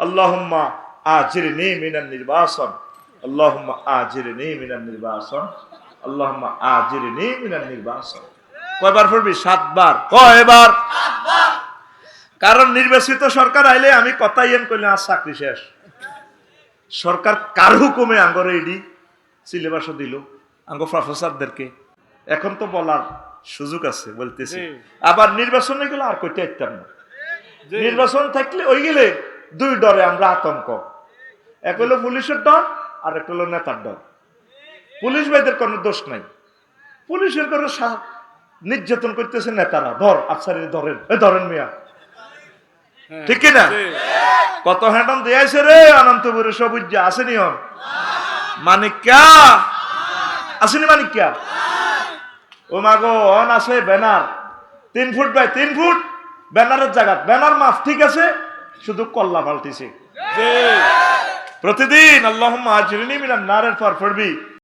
আল্লাহুম্মা আজিরনি মিনান নির্বাসন, আল্লাহুম্মা আজিরনি মিনান নির্বাসন, আল্লাহুম্মা আজিরনি মিনান নির্বাসন। কয়বার পড়বি? 7 বার। কয়বার? 7 বার। কারণ নির্বাচিত সরকার আইলে আমি কথাই এন কইলে আর চাকরি শেষ। সরকার কার হুকুমে আঙ্গরে এডি সিলেবাসও দিল আঙ্গ প্রফেসরদেরকে। এখন তো বলার সুযোগ আছে, বলতেছি। আবার নির্বাচনে গেলে আর কইতে পারতাম না। নির্বাচন থাকলে ওই গেলে 2 ডরে আমরা আতঙ্ক। এক হলো পুলিশের ডর, আর এক হলো নেতার ডর। পুলিশ ভাইদের কোনো দোষ নাই, পুলিশের কোনো নির্যাতন করতেছে নেতারা। ধর আফসারি ধরেন, ধরেন মিয়া, ঠিক কিনা? কত হ্যান্ডন দিয়েছে রে অনন্তপুরে সবুজ আসেনি? মানিক্যা আসেনি? মানিক্যা ও মাগো অন আছে ব্যানার 3 ফুট বাই 3 ফুট ব্যানারের জায়গা, ব্যানার মাফ ঠিক আছে, শুধু কল্লা পাল্টিছে। প্রতিদিন আল্লাহুম্মা আজিরনি মিনান নারের পর পড়বি